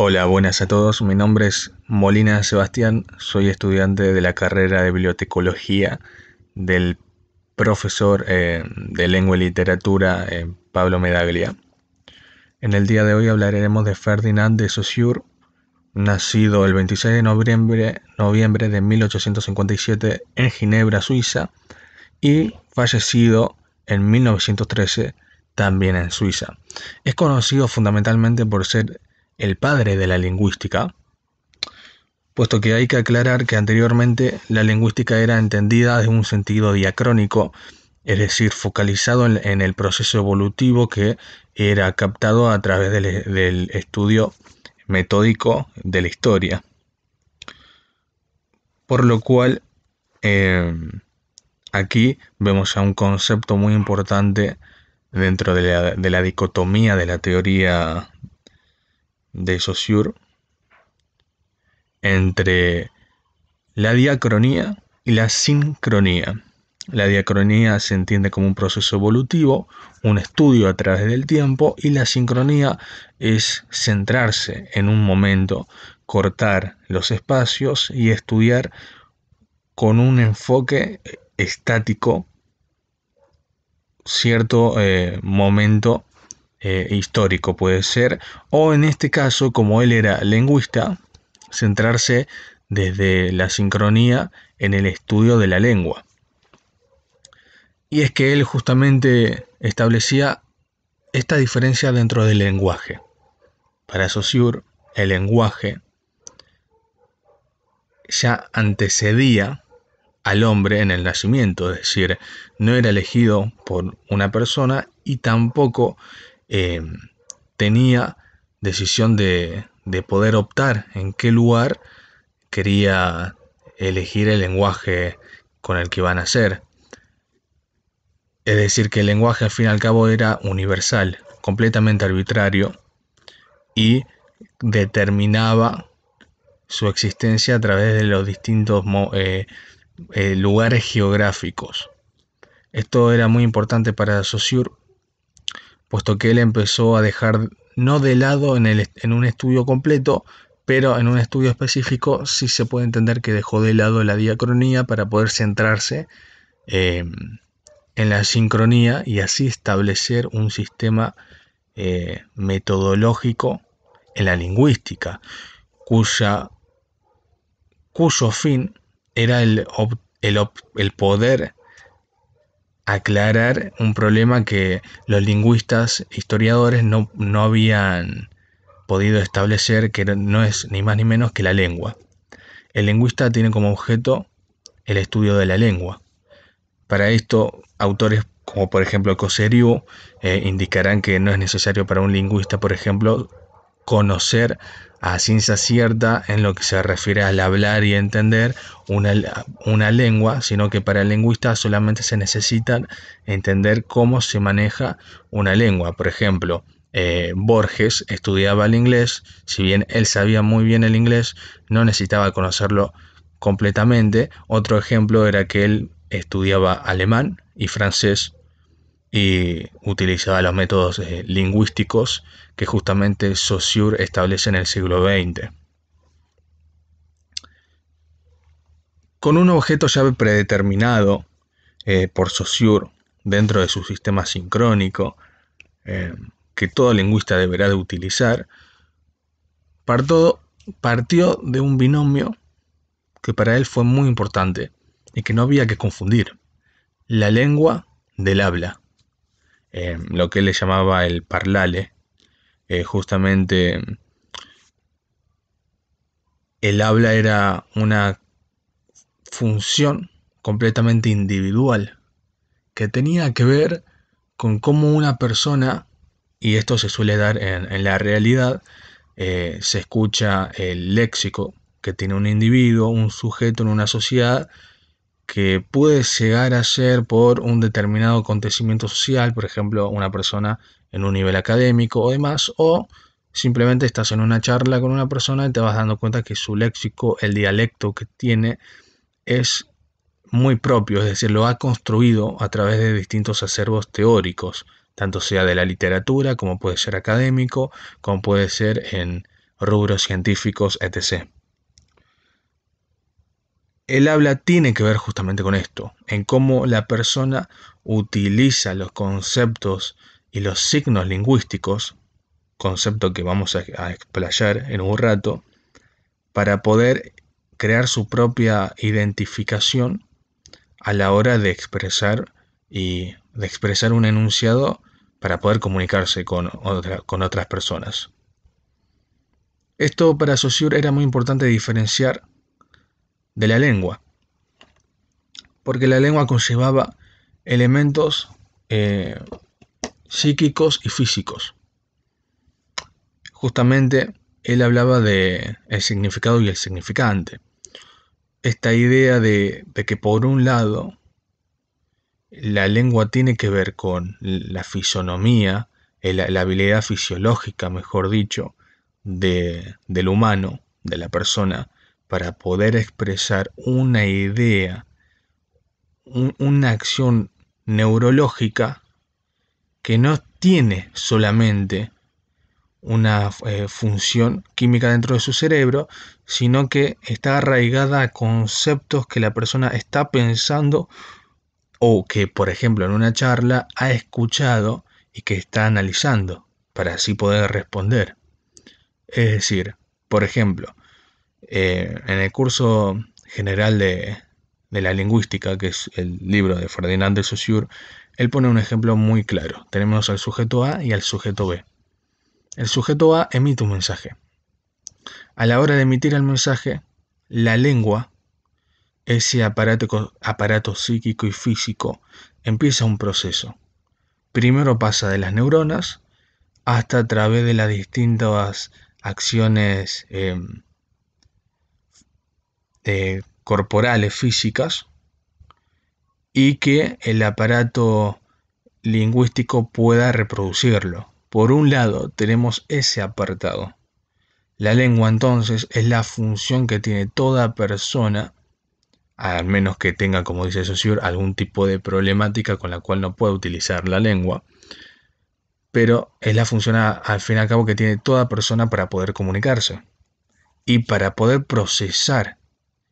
Hola, buenas a todos. Mi nombre es Molina Sebastián. Soy estudiante de la carrera de bibliotecología del profesor de lengua y literatura Pablo Medaglia. En el día de hoy hablaremos de Ferdinand de Saussure, nacido el 26 de noviembre de 1857 en Ginebra, Suiza, y fallecido en 1913 también en Suiza. Es conocido fundamentalmente por ser el padre de la lingüística, puesto que hay que aclarar que anteriormente la lingüística era entendida desde un sentido diacrónico, es decir, focalizado en el proceso evolutivo que era captado a través del estudio metódico de la historia. Por lo cual, aquí vemos ya un concepto muy importante dentro de la dicotomía de la teoría de Saussure entre la diacronía y la sincronía. La diacronía se entiende como un proceso evolutivo, un estudio a través del tiempo, y la sincronía es centrarse en un momento, cortar los espacios y estudiar con un enfoque estático cierto momento histórico puede ser, o en este caso, como él era lingüista, centrarse desde la sincronía en el estudio de la lengua. Y es que él justamente establecía esta diferencia dentro del lenguaje. Para Saussure, el lenguaje ya antecedía al hombre en el nacimiento, es decir, no era elegido por una persona y tampoco eh, tenía decisión de poder optar en qué lugar quería elegir el lenguaje con el que iban a nacer. Es decir, que el lenguaje al fin y al cabo era universal, completamente arbitrario y determinaba su existencia a través de los distintos lugares geográficos. Esto era muy importante para Saussure, puesto que él empezó a dejar no de lado en un estudio completo, pero en un estudio específico sí se puede entender que dejó de lado la diacronía para poder centrarse eh, en la sincronía y así establecer un sistema metodológico en la lingüística, cuyo fin era el poder aclarar un problema que los lingüistas historiadores no habían podido establecer, que no es ni más ni menos que la lengua. El lingüista tiene como objeto el estudio de la lengua. Para esto, autores como por ejemplo Cosseriu indicarán que no es necesario para un lingüista, por ejemplo, conocer a ciencia cierta en lo que se refiere al hablar y entender una lengua, sino que para el lingüista solamente se necesita entender cómo se maneja una lengua. Por ejemplo, Borges estudiaba el inglés, si bien él sabía muy bien el inglés, no necesitaba conocerlo completamente. Otro ejemplo era que él estudiaba alemán y francés y utilizaba los métodos lingüísticos que justamente Saussure establece en el siglo XX. Con un objeto llave predeterminado por Saussure dentro de su sistema sincrónico, eh, que todo lingüista deberá de utilizar, partió de un binomio que para él fue muy importante y que no había que confundir: la lengua del habla, lo que él le llamaba el parlale. Justamente el habla era una función completamente individual que tenía que ver con cómo una persona, y esto se suele dar en la realidad, se escucha el léxico que tiene un individuo, un sujeto en una sociedad, que puede llegar a ser por un determinado acontecimiento social, por ejemplo, una persona en un nivel académico o demás, o simplemente estás en una charla con una persona y te vas dando cuenta que su léxico, el dialecto que tiene, es muy propio, es decir, lo ha construido a través de distintos acervos teóricos, tanto sea de la literatura, como puede ser académico, como puede ser en rubros científicos, etc. El habla tiene que ver justamente con esto, en cómo la persona utiliza los conceptos y los signos lingüísticos, concepto que vamos a explayar en un rato, para poder crear su propia identificación a la hora de expresar un enunciado para poder comunicarse con otras personas. Esto para Saussure era muy importante diferenciar de la lengua, porque la lengua conllevaba elementos psíquicos y físicos. Justamente él hablaba de el significado y el significante. Esta idea de que por un lado la lengua tiene que ver con la fisonomía, la habilidad fisiológica, mejor dicho, del humano, de la persona, para poder expresar una idea, una acción neurológica que no tiene solamente una función química dentro de su cerebro, sino que está arraigada a conceptos que la persona está pensando o que, por ejemplo, en una charla ha escuchado y que está analizando para así poder responder. Es decir, por ejemplo, en el curso general de la lingüística, que es el libro de Ferdinand de Saussure, él pone un ejemplo muy claro. Tenemos al sujeto A y al sujeto B. El sujeto A emite un mensaje. A la hora de emitir el mensaje, la lengua, ese aparato psíquico y físico, empieza un proceso. Primero pasa de las neuronas hasta a través de las distintas acciones corporales, físicas, y que el aparato lingüístico pueda reproducirlo. Por un lado tenemos ese apartado. La lengua entonces es la función que tiene toda persona, al menos que tenga, como dice Saussure, algún tipo de problemática con la cual no pueda utilizar la lengua, pero es la función al fin y al cabo que tiene toda persona para poder comunicarse y para poder procesar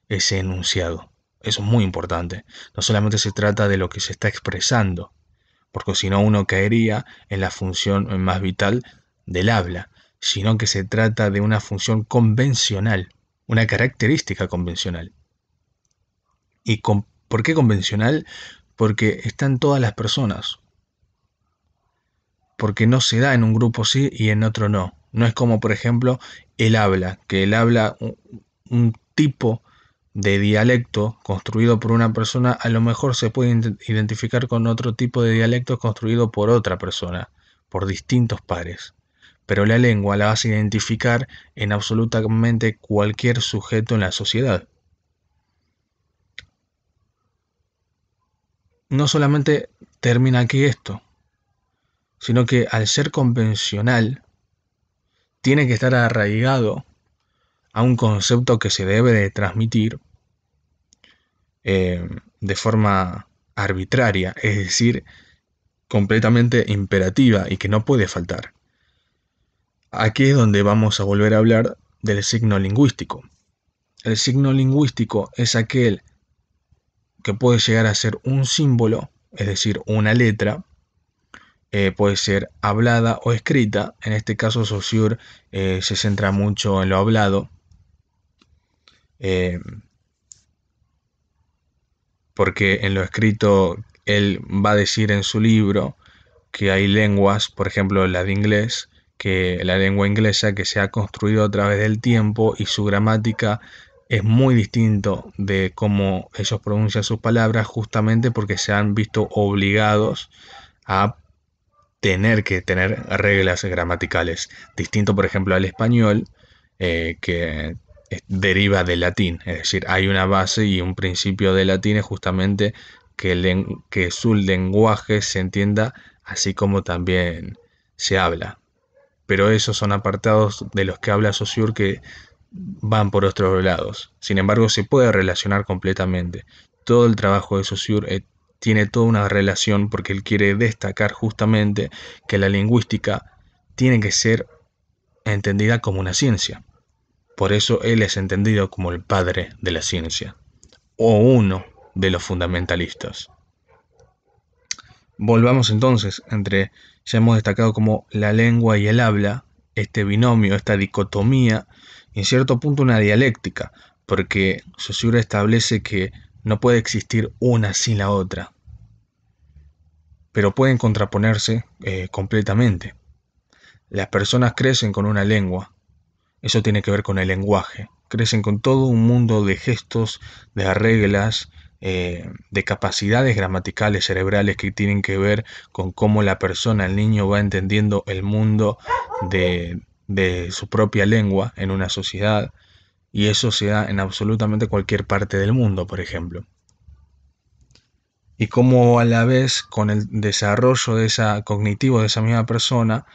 ese enunciado. Eso es muy importante. No solamente se trata de lo que se está expresando, porque si no uno caería en la función más vital del habla, sino que se trata de una función convencional, una característica convencional. ¿Y por qué convencional? Porque están todas las personas. Porque no se da en un grupo sí y en otro no. No es como, por ejemplo, el habla, que el habla, un tipo de dialecto construido por una persona, a lo mejor se puede identificar con otro tipo de dialecto construido por otra persona, por distintos pares. Pero la lengua la vas a identificar en absolutamente cualquier sujeto en la sociedad. No solamente termina aquí esto, sino que al ser convencional, tiene que estar arraigado a un concepto que se debe de transmitir de forma arbitraria, es decir, completamente imperativa y que no puede faltar. Aquí es donde vamos a volver a hablar del signo lingüístico. El signo lingüístico es aquel que puede llegar a ser un símbolo, es decir, una letra, puede ser hablada o escrita. En este caso Saussure se centra mucho en lo hablado, eh, porque en lo escrito él va a decir en su libro que hay lenguas, por ejemplo la de inglés, que la lengua inglesa que se ha construido a través del tiempo y su gramática es muy distinto de cómo ellos pronuncian sus palabras, justamente porque se han visto obligados a tener que tener reglas gramaticales. Distinto, por ejemplo, al español, que deriva del latín. Es decir, hay una base y un principio del latín es justamente que su lenguaje se entienda así como también se habla. Pero esos son apartados de los que habla Saussure que van por otros lados. Sin embargo, se puede relacionar completamente. Todo el trabajo de Saussure tiene toda una relación porque él quiere destacar justamente que la lingüística tiene que ser entendida como una ciencia. Por eso él es entendido como el padre de la ciencia, o uno de los fundamentalistas. Volvamos entonces, ya hemos destacado como la lengua y el habla, este binomio, esta dicotomía, y en cierto punto una dialéctica, porque Saussure establece que no puede existir una sin la otra, pero pueden contraponerse completamente. Las personas crecen con una lengua, eso tiene que ver con el lenguaje, crecen con todo un mundo de gestos, de reglas, de capacidades gramaticales cerebrales que tienen que ver con cómo la persona, el niño, va entendiendo el mundo de su propia lengua en una sociedad, y eso se da en absolutamente cualquier parte del mundo, por ejemplo. Y cómo a la vez con el desarrollo cognitivo de esa misma persona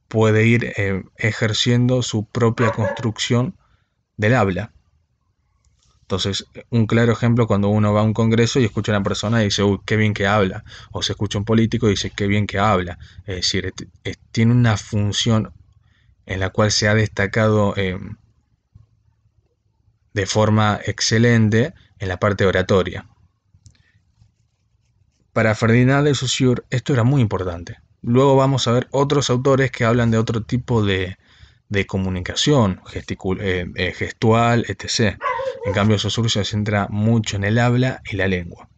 puede ir ejerciendo su propia construcción del habla. Entonces, un claro ejemplo, cuando uno va a un congreso y escucha a una persona y dice, uy, qué bien que habla, o se escucha un político y dice, qué bien que habla. Es decir, tiene una función en la cual se ha destacado de forma excelente en la parte oratoria. Para Ferdinand de Saussure esto era muy importante. Luego vamos a ver otros autores que hablan de otro tipo de comunicación gestual, etc. En cambio, Saussure se centra mucho en el habla y la lengua.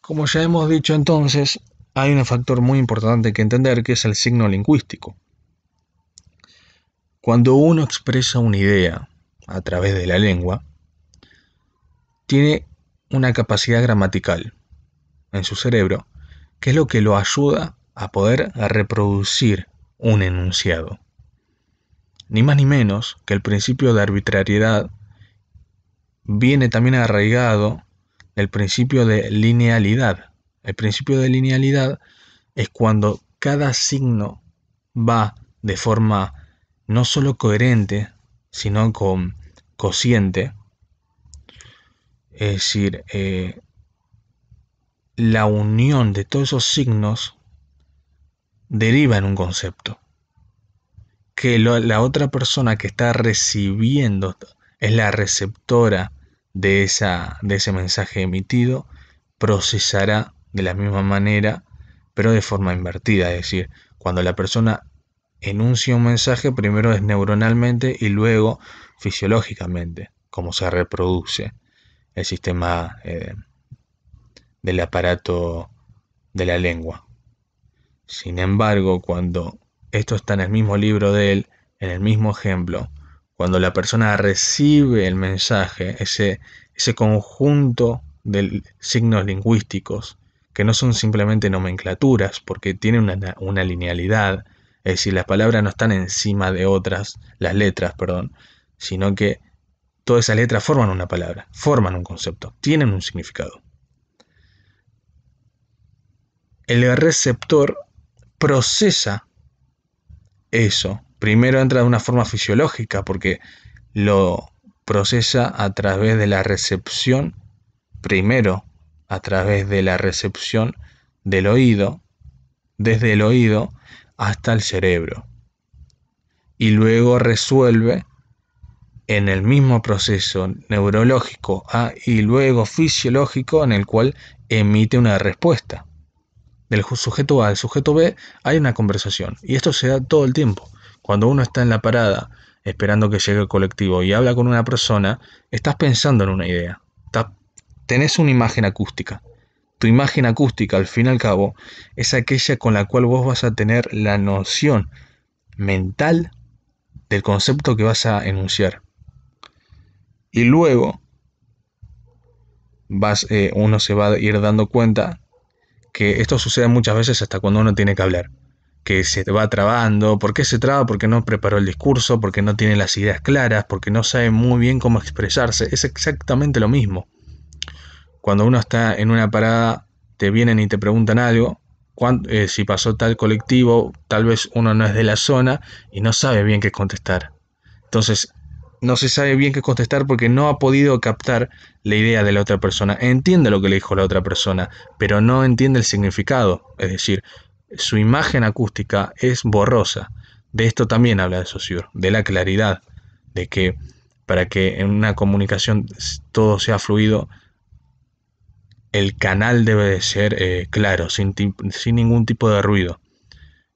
Como ya hemos dicho entonces, hay un factor muy importante que entender, que es el signo lingüístico. Cuando uno expresa una idea a través de la lengua, tiene una capacidad gramatical en su cerebro, que es lo que lo ayuda a poder reproducir un enunciado. Ni más ni menos que el principio de arbitrariedad viene también arraigado del principio de linealidad. El principio de linealidad es cuando cada signo va de forma no solo coherente, sino con cociente. Es decir, la unión de todos esos signos deriva en un concepto. Que la otra persona que está recibiendo es la receptora de ese mensaje emitido, procesará de la misma manera, pero de forma invertida. Es decir, cuando la persona enuncia un mensaje, primero es neuronalmente y luego fisiológicamente, como se reproduce el sistema del aparato de la lengua. Sin embargo, cuando esto está en el mismo libro de él, en el mismo ejemplo, cuando la persona recibe el mensaje, ese conjunto de signos lingüísticos, que no son simplemente nomenclaturas, porque tienen una linealidad, es decir, las palabras no están encima de otras, las letras, perdón, sino que todas esas letras forman una palabra, forman un concepto, tienen un significado. El receptor procesa eso. Primero entra de una forma fisiológica, porque lo procesa a través de la recepción, primero a través de la recepción del oído, desde el oído hasta el cerebro, y luego resuelve en el mismo proceso neurológico y luego fisiológico, en el cual emite una respuesta. Del sujeto A al sujeto B hay una conversación, y esto se da todo el tiempo. Cuando uno está en la parada esperando que llegue el colectivo y habla con una persona, estás pensando en una idea, tenés una imagen acústica. Tu imagen acústica, al fin y al cabo, es aquella con la cual vos vas a tener la noción mental del concepto que vas a enunciar. Y luego uno se va a ir dando cuenta que esto sucede muchas veces hasta cuando uno tiene que hablar, que se va trabando. ¿Por qué se traba? Porque no preparó el discurso, porque no tiene las ideas claras, porque no sabe muy bien cómo expresarse. Es exactamente lo mismo. Cuando uno está en una parada, te vienen y te preguntan algo, si pasó tal colectivo, tal vez uno no es de la zona y no sabe bien qué contestar. Entonces, no se sabe bien qué contestar porque no ha podido captar la idea de la otra persona. Entiende lo que le dijo la otra persona, pero no entiende el significado. Es decir, su imagen acústica es borrosa. De esto también habla de Saussure, de la claridad, de que para que en una comunicación todo sea fluido, el canal debe de ser claro, sin ningún tipo de ruido.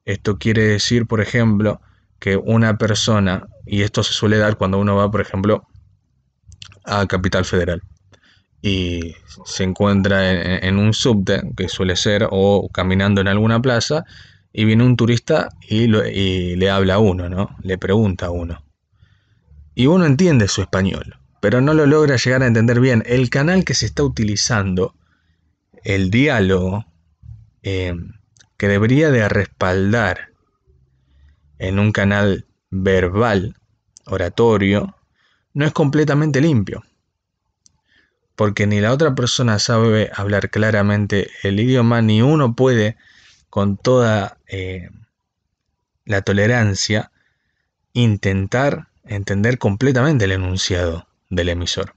Esto quiere decir, por ejemplo, que una persona, y esto se suele dar cuando uno va, por ejemplo, a Capital Federal y se encuentra en un subte, que suele ser, o caminando en alguna plaza, y viene un turista y le habla a uno, ¿no? Le pregunta a uno. Y uno entiende su español, pero no lo logra llegar a entender bien. El canal que se está utilizando, el diálogo, eh, que debería de respaldar en un canal verbal, oratorio, no es completamente limpio, porque ni la otra persona sabe hablar claramente el idioma, ni uno puede, con toda la tolerancia, intentar entender completamente el enunciado del emisor.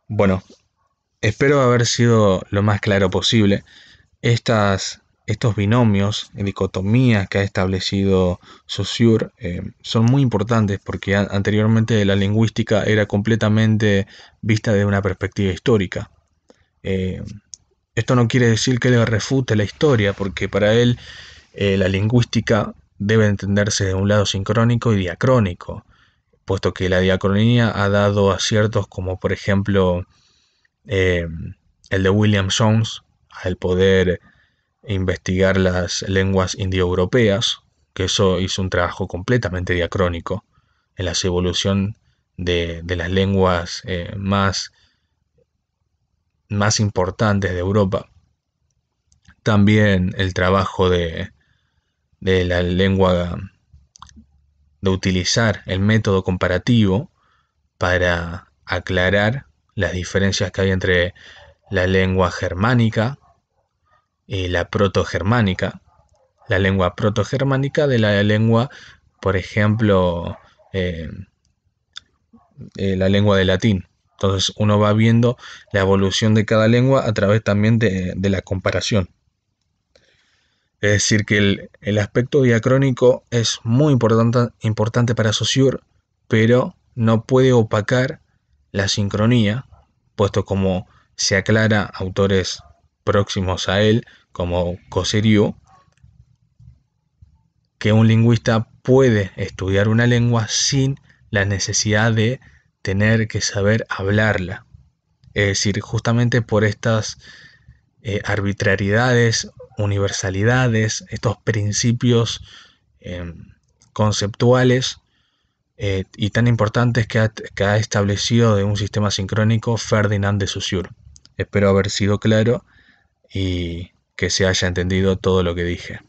Bueno, espero haber sido lo más claro posible. Estos binomios, dicotomías que ha establecido Saussure son muy importantes porque anteriormente la lingüística era completamente vista desde una perspectiva histórica. Eh, Esto no quiere decir que él refute la historia, porque para él la lingüística debe entenderse de un lado sincrónico y diacrónico, puesto que la diacronía ha dado aciertos como por ejemplo eh, el de William Jones al poder investigar las lenguas indoeuropeas, que eso hizo un trabajo completamente diacrónico en la evolución de las lenguas más importantes de Europa. También el trabajo de la lengua, de utilizar el método comparativo para aclarar las diferencias que hay entre la lengua germánica y la protogermánica, la lengua protogermánica de la lengua, por ejemplo, eh, la lengua de latín. Entonces uno va viendo la evolución de cada lengua a través también de la comparación. Es decir, que el aspecto diacrónico es muy importante para Saussure, pero no puede opacar la sincronía, puesto como se aclara autores próximos a él, como Cosseriu, que un lingüista puede estudiar una lengua sin la necesidad de tener que saber hablarla. Es decir, justamente por estas arbitrariedades, universalidades, estos principios eh, conceptuales y tan importantes que ha establecido de un sistema sincrónico Ferdinand de Saussure. Espero haber sido claro y que se haya entendido todo lo que dije.